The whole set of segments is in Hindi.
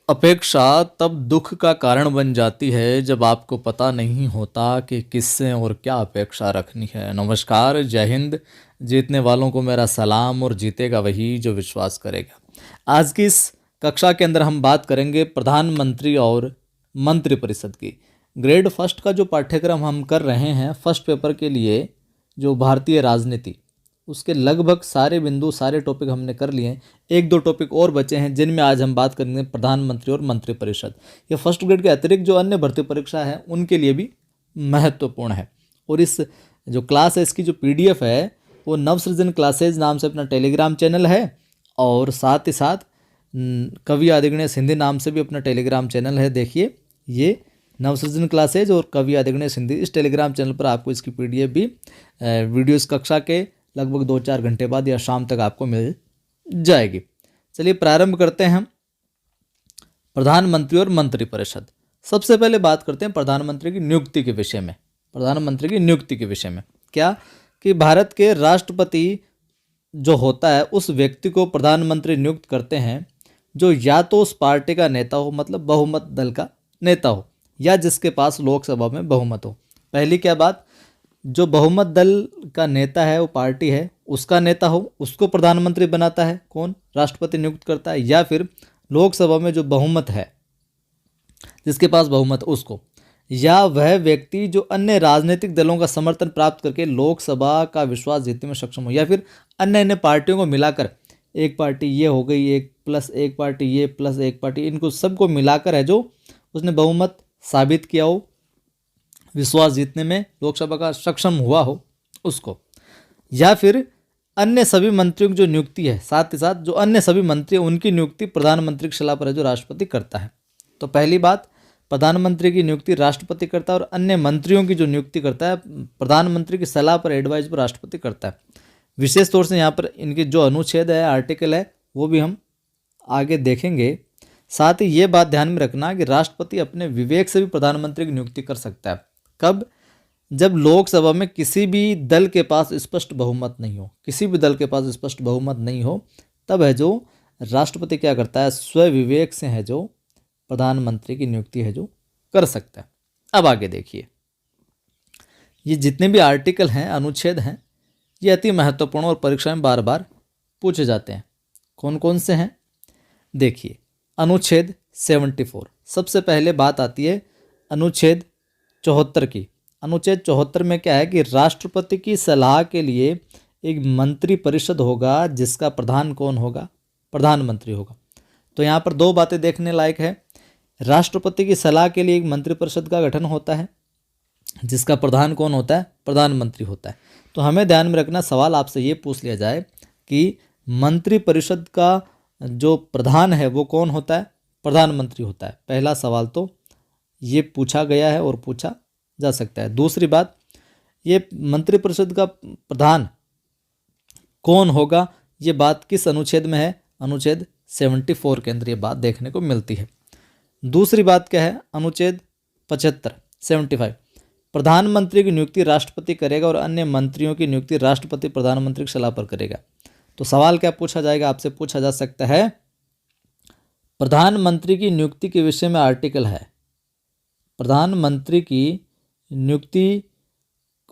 अपेक्षा तब दुख का कारण बन जाती है जब आपको पता नहीं होता कि किससे और क्या अपेक्षा रखनी है। नमस्कार, जय हिंद। जीतने वालों को मेरा सलाम और जीतेगा वही जो विश्वास करेगा। आज की इस कक्षा के अंदर हम बात करेंगे प्रधानमंत्री और मंत्रिपरिषद की। ग्रेड फर्स्ट का जो पाठ्यक्रम हम कर रहे हैं फर्स्ट पेपर के लिए, जो भारतीय राजनीति, उसके लगभग सारे बिंदु, सारे टॉपिक हमने कर लिए हैं। एक दो टॉपिक और बचे हैं जिनमें आज हम बात करेंगे प्रधानमंत्री और मंत्रिपरिषद। ये फर्स्ट ग्रेड के अतिरिक्त जो अन्य भर्ती परीक्षा है उनके लिए भी महत्वपूर्ण है। और इस जो क्लास है इसकी जो PDF है वो नवसृजन क्लासेज नाम से अपना टेलीग्राम चैनल है, और साथ ही साथ कवि आदिगणेश हिंदी नाम से भी अपना टेलीग्राम चैनल है। देखिए, ये नवसृजन क्लासेज और कवि आदिगणेश हिंदी, इस टेलीग्राम चैनल पर आपको इसकी PDF भी वीडियो इस कक्षा के लगभग 2-4 घंटे बाद या शाम तक आपको मिल जाएगी। चलिए प्रारंभ करते हैं हम प्रधानमंत्री और मंत्रिपरिषद। सबसे पहले बात करते हैं प्रधानमंत्री की नियुक्ति के विषय में। प्रधानमंत्री की नियुक्ति के विषय में क्या कि भारत के राष्ट्रपति जो होता है उस व्यक्ति को प्रधानमंत्री नियुक्त करते हैं जो या तो उस पार्टी का नेता हो, मतलब बहुमत दल का नेता हो, या जिसके पास लोकसभा में बहुमत हो। पहली क्या बात, जो बहुमत दल का नेता है वो पार्टी है उसका नेता हो, उसको प्रधानमंत्री बनाता है कौन, राष्ट्रपति नियुक्त करता है, या फिर लोकसभा में जो बहुमत है, जिसके पास बहुमत उसको, या वह व्यक्ति जो अन्य राजनीतिक दलों का समर्थन प्राप्त करके लोकसभा का विश्वास जीतने में सक्षम हो, या फिर अन्य पार्टियों को मिलाकर, एक पार्टी ये हो गई, एक प्लस एक पार्टी ये प्लस एक पार्टी, इनको सबको मिलाकर है जो उसने बहुमत साबित किया हो, विश्वास जीतने में लोकसभा का सक्षम हुआ हो उसको, या फिर अन्य सभी मंत्रियों की जो नियुक्ति है, साथ ही साथ जो अन्य सभी मंत्री हैं उनकी नियुक्ति प्रधानमंत्री की सलाह पर है जो राष्ट्रपति करता है। तो पहली बात, प्रधानमंत्री की नियुक्ति राष्ट्रपति करता है और अन्य मंत्रियों की जो नियुक्ति करता है प्रधानमंत्री की सलाह पर, एडवाइस पर राष्ट्रपति करता है। विशेष तौर से यहाँ पर इनके जो अनुच्छेद है, आर्टिकल है, वो भी हम आगे देखेंगे। साथ ही ये बात ध्यान में रखना कि राष्ट्रपति अपने विवेक से भी प्रधानमंत्री की नियुक्ति कर सकता है। कब, जब लोकसभा में किसी भी दल के पास स्पष्ट बहुमत नहीं हो, किसी भी दल के पास स्पष्ट बहुमत नहीं हो, तब है जो राष्ट्रपति क्या करता है, स्वविवेक से है जो प्रधानमंत्री की नियुक्ति है जो कर सकता है। अब आगे देखिए, ये जितने भी आर्टिकल हैं, अनुच्छेद हैं, ये अति महत्वपूर्ण और परीक्षा में बार बार पूछे जाते हैं। कौन कौन से हैं देखिए, अनुच्छेद 74। सबसे पहले बात आती है अनुच्छेद 74 की। अनुच्छेद 74 में क्या है कि राष्ट्रपति की सलाह के लिए एक मंत्री परिषद होगा जिसका प्रधान कौन होगा, प्रधानमंत्री होगा। तो यहाँ पर दो बातें देखने लायक है। राष्ट्रपति की सलाह के लिए एक मंत्री परिषद का गठन होता है जिसका प्रधान कौन होता है, प्रधानमंत्री होता है। तो हमें ध्यान में रखना, सवाल आपसे ये पूछ लिया जाए कि मंत्री परिषद का जो प्रधान है वो कौन होता है, प्रधानमंत्री होता है। पहला सवाल तो ये पूछा गया है और पूछा जा सकता है। दूसरी बात, ये मंत्रिपरिषद का प्रधान कौन होगा, ये बात किस अनुच्छेद में है, अनुच्छेद 74 के अंदर ये बात देखने को मिलती है। दूसरी बात क्या है, अनुच्छेद 75 प्रधानमंत्री की नियुक्ति राष्ट्रपति करेगा और अन्य मंत्रियों की नियुक्ति राष्ट्रपति प्रधानमंत्री की सलाह पर करेगा। तो सवाल क्या पूछा जाएगा, आपसे पूछा जा सकता है, प्रधानमंत्री की नियुक्ति के विषय में आर्टिकल है, प्रधानमंत्री की नियुक्ति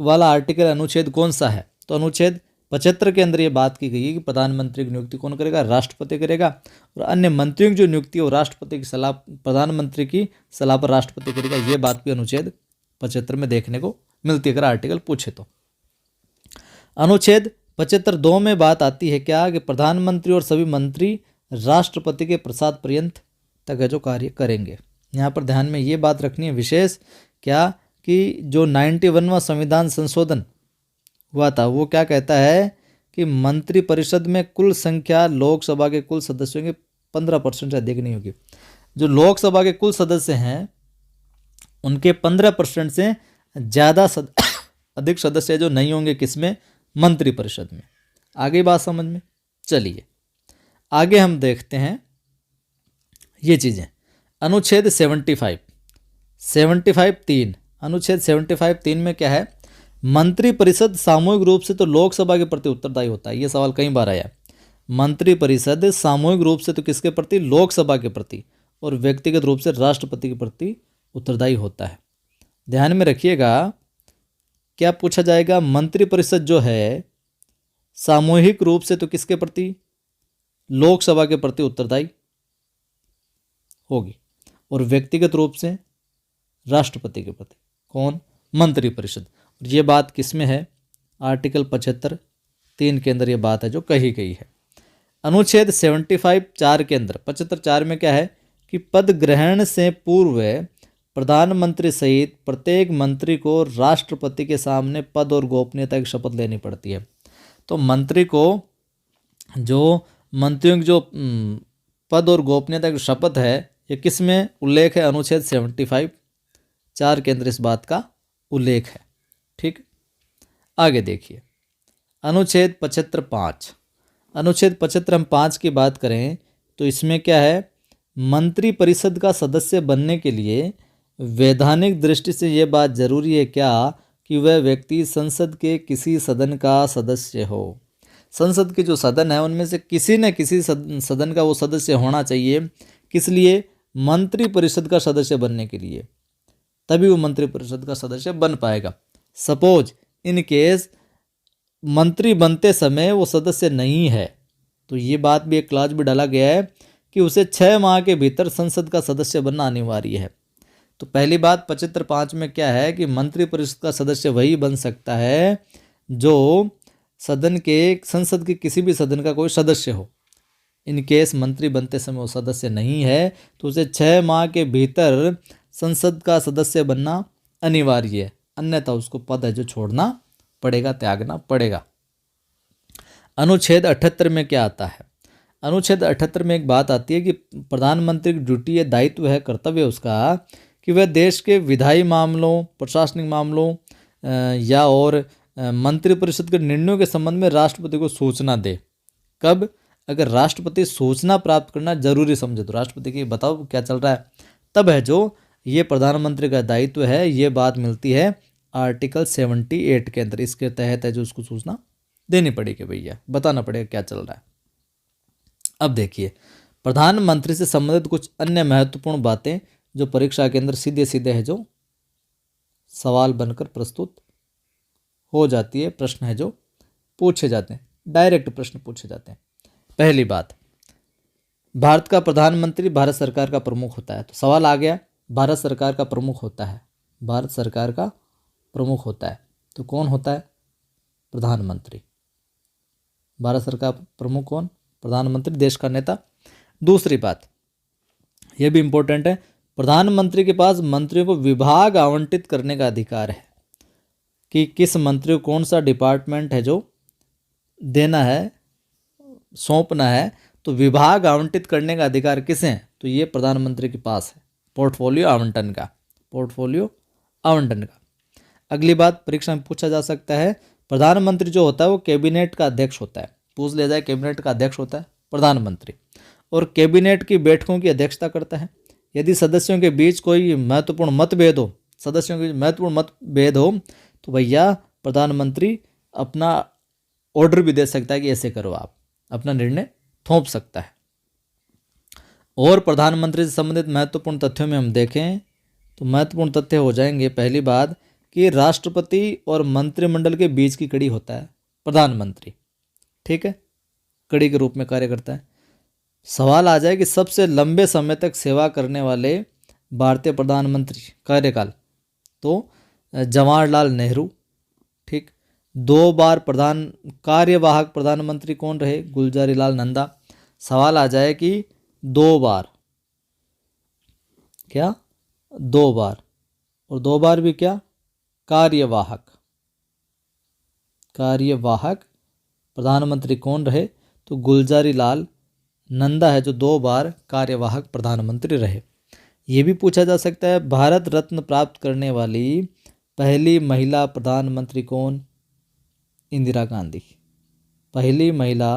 वाला आर्टिकल अनुच्छेद कौन सा है। तो अनुच्छेद 75 के अंदर ये बात की गई है कि प्रधानमंत्री की नियुक्ति कौन करेगा, राष्ट्रपति करेगा, और अन्य मंत्रियों की जो नियुक्ति है वो राष्ट्रपति की सलाह, प्रधानमंत्री की सलाह पर राष्ट्रपति करेगा। ये बात भी अनुच्छेद 75 में देखने को मिलती है अगर आर्टिकल पूछे तो। अनुच्छेद 75(2) में बात आती है क्या कि प्रधानमंत्री और सभी मंत्री राष्ट्रपति के प्रसाद पर्यंत तक जो कार्य करेंगे। यहाँ पर ध्यान में ये बात रखनी है विशेष, क्या कि जो 91वां संविधान संशोधन हुआ था वो क्या कहता है कि मंत्रिपरिषद में कुल संख्या लोकसभा के कुल सदस्यों के 15% से अधिक नहीं होगी। जो लोकसभा के कुल सदस्य हैं उनके 15% से ज़्यादा अधिक सदस्य जो नहीं होंगे किसमें, मंत्रिपरिषद में। आगे बात समझ में, चलिए आगे हम देखते हैं ये चीज़ें। अनुच्छेद 75(3) अनुच्छेद 75(3) में क्या है, मंत्रिपरिषद सामूहिक रूप से तो लोकसभा के प्रति उत्तरदायी होता है। ये सवाल कई बार आया। मंत्रिपरिषद सामूहिक रूप से तो किसके प्रति, लोकसभा के प्रति, और व्यक्तिगत रूप से राष्ट्रपति के प्रति उत्तरदायी होता है। ध्यान में रखिएगा, क्या पूछा जाएगा, मंत्रिपरिषद जो है सामूहिक रूप से तो किसके प्रति, लोकसभा के प्रति उत्तरदायी होगी, और व्यक्तिगत रूप से राष्ट्रपति के प्रति। कौन, मंत्रिपरिषद। और ये बात किस में है, आर्टिकल 75(3) के अंदर ये बात है जो कही गई है। अनुच्छेद 75(4) के अंदर 75(4) में क्या है कि पद ग्रहण से पूर्व प्रधानमंत्री सहित प्रत्येक मंत्री को राष्ट्रपति के सामने पद और गोपनीयता की शपथ लेनी पड़ती है। तो मंत्री को मंत्रियों की जो पद और गोपनीयता की शपथ है, ये किस में उल्लेख है, अनुच्छेद 75(4) के अंदर इस बात का उल्लेख है। ठीक, आगे देखिए अनुच्छेद 75(5). अनुच्छेद 75(5) की बात करें तो इसमें क्या है, मंत्रिपरिषद का सदस्य बनने के लिए वैधानिक दृष्टि से ये बात जरूरी है क्या कि वह व्यक्ति संसद के किसी सदन का सदस्य हो। संसद के जो सदन है उनमें से किसी न किसी सदन का वो सदस्य होना चाहिए। किस लिए, मंत्रिपरिषद का सदस्य बनने के लिए, तभी वो मंत्रिपरिषद का सदस्य बन पाएगा। सपोज इन केस मंत्री बनते समय वो सदस्य नहीं है तो ये बात भी एक क्लॉज भी डाला गया है कि उसे 6 माह के भीतर संसद का सदस्य बनना अनिवार्य है। तो पहली बात 75(5) में क्या है कि मंत्रिपरिषद का सदस्य वही बन सकता है जो सदन के, संसद के किसी भी सदन का कोई सदस्य हो। इन केस मंत्री बनते समय वो सदस्य नहीं है तो उसे 6 माह के भीतर संसद का सदस्य बनना अनिवार्य है, अन्यथा उसको पद है जो छोड़ना पड़ेगा, त्यागना पड़ेगा। अनुच्छेद 78 में क्या आता है, अनुच्छेद 78 में एक बात आती है कि प्रधानमंत्री की ड्यूटी है, दायित्व है, कर्तव्य उसका कि वह देश के विधायी मामलों, प्रशासनिक मामलों या और मंत्रिपरिषद के निर्णयों के संबंध में राष्ट्रपति को सूचना दे। कब, अगर राष्ट्रपति सूचना प्राप्त करना जरूरी समझे तो राष्ट्रपति की बताओ क्या चल रहा है, तब है जो ये प्रधानमंत्री का दायित्व है। ये बात मिलती है आर्टिकल 78 के अंदर, इसके तहत है जो उसको सूचना देनी पड़ेगी, भैया बताना पड़ेगा क्या चल रहा है। अब देखिए प्रधानमंत्री से संबंधित कुछ अन्य महत्वपूर्ण बातें जो परीक्षा के अंदर सीधे सीधे है जो सवाल बनकर प्रस्तुत हो जाती है, प्रश्न है जो पूछे जाते हैं, डायरेक्ट प्रश्न पूछे जाते हैं। पहली बात, भारत का प्रधानमंत्री भारत सरकार का प्रमुख होता है। तो सवाल आ गया, भारत सरकार का प्रमुख होता है, भारत सरकार का प्रमुख होता है तो कौन होता है, प्रधानमंत्री। भारत सरकार प्रमुख कौन, प्रधानमंत्री, देश का नेता। दूसरी बात, यह भी इंपॉर्टेंट है, प्रधानमंत्री के पास मंत्रियों को विभाग आवंटित करने का अधिकार है कि किस मंत्री को कौन सा डिपार्टमेंट है जो देना है, सौंपना है, तो विभाग आवंटित करने का अधिकार किसे है, तो ये प्रधानमंत्री के पास है, पोर्टफोलियो आवंटन का, पोर्टफोलियो आवंटन का। अगली बात परीक्षा में पूछा जा सकता है, प्रधानमंत्री जो होता है वो कैबिनेट का अध्यक्ष होता है, पूछ लिया जाए कैबिनेट का अध्यक्ष होता है प्रधानमंत्री, और कैबिनेट की बैठकों की अध्यक्षता करता है। यदि सदस्यों के बीच कोई महत्वपूर्ण मतभेद हो, सदस्यों के बीच महत्वपूर्ण मतभेद हो तो भैया प्रधानमंत्री अपना ऑर्डर भी दे सकता है कि ऐसे करो, आप अपना निर्णय थोप सकता है। और प्रधानमंत्री से संबंधित महत्वपूर्ण तथ्यों में हम देखें तो महत्वपूर्ण तथ्य हो जाएंगे, पहली बात कि राष्ट्रपति और मंत्रिमंडल के बीच की कड़ी होता है प्रधानमंत्री, ठीक है, कड़ी के रूप में कार्य करता है। सवाल आ जाए कि सबसे लंबे समय तक सेवा करने वाले भारतीय प्रधानमंत्री कार्यकाल, तो जवाहरलाल नेहरू, ठीक। 2 बार कार्यवाहक प्रधानमंत्री कौन रहे, गुलजारी लाल नंदा। सवाल आ जाए कि 2 बार, क्या 2 बार, और 2 बार भी क्या कार्यवाहक प्रधानमंत्री कौन रहे, तो गुलजारी लाल नंदा है जो 2 बार कार्यवाहक प्रधानमंत्री रहे। ये भी पूछा जा सकता है भारत रत्न प्राप्त करने वाली पहली महिला प्रधानमंत्री कौन, इंदिरा गांधी, पहली महिला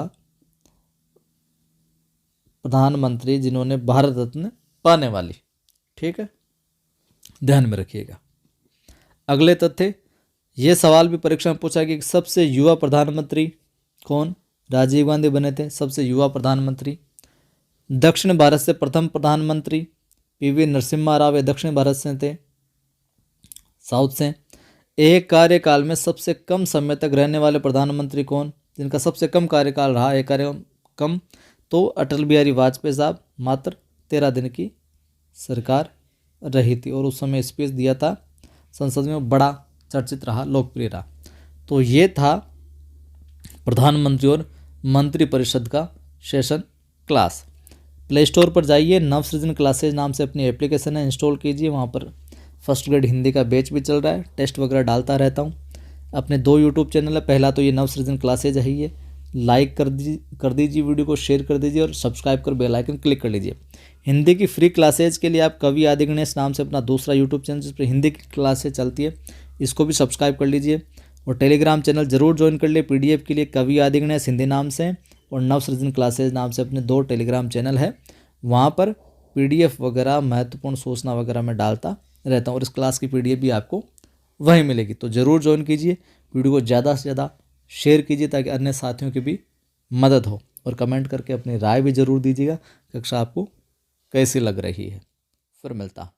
प्रधानमंत्री जिन्होंने भारत रत्न पाने वाली, ठीक है, ध्यान में रखिएगा। अगले तथ्य, ये सवाल भी परीक्षा में पूछा कि सबसे युवा प्रधानमंत्री कौन, राजीव गांधी बने थे सबसे युवा प्रधानमंत्री। दक्षिण भारत से प्रथम प्रधानमंत्री PV नरसिम्हा राव ये दक्षिण भारत से थे, साउथ से। एक कार्यकाल में सबसे कम समय तक रहने वाले प्रधानमंत्री कौन, जिनका सबसे कम कार्यकाल रहा, एक कम, तो अटल बिहारी वाजपेयी साहब, मात्र 13 दिन की सरकार रही थी और उस समय स्पीच दिया था संसद में, बड़ा चर्चित रहा, लोकप्रिय रहा। तो ये था प्रधानमंत्री और मंत्रिपरिषद का सेशन क्लास। प्ले स्टोर पर जाइए, नवसृजन क्लासेज नाम से अपनी एप्लीकेशन है, इंस्टॉल कीजिए। वहाँ पर फर्स्ट ग्रेड हिंदी का बैच भी चल रहा है, टेस्ट वगैरह डालता रहता हूँ। अपने 2 यूट्यूब चैनल है, पहला तो ये नवसृजन क्लासेज है, ये लाइक कर दीजिए वीडियो को, शेयर कर दीजिए और सब्सक्राइब कर बेल आइकन क्लिक कर लीजिए। हिंदी की फ्री क्लासेज के लिए आप कवि आदि गणेश नाम से अपना दूसरा यूट्यूब चैनल जिस पर हिंदी की क्लासेज चलती है, इसको भी सब्सक्राइब कर लीजिए। और टेलीग्राम चैनल जरूर ज्वाइन कर लिए PDF के लिए, कवि आदि गणेश हिंदी नाम से और नवसृजन क्लासेज नाम से अपने 2 टेलीग्राम चैनल है। वहाँ पर PDF वगैरह, महत्वपूर्ण सूचना वगैरह मैं डालता रहता हूँ और इस क्लास की PDF भी आपको वहीं मिलेगी। तो ज़रूर ज्वाइन कीजिए, वीडियो को ज़्यादा से ज़्यादा शेयर कीजिए ताकि अन्य साथियों की भी मदद हो, और कमेंट करके अपनी राय भी ज़रूर दीजिएगा कक्षा आपको कैसी लग रही है। फिर मिलता।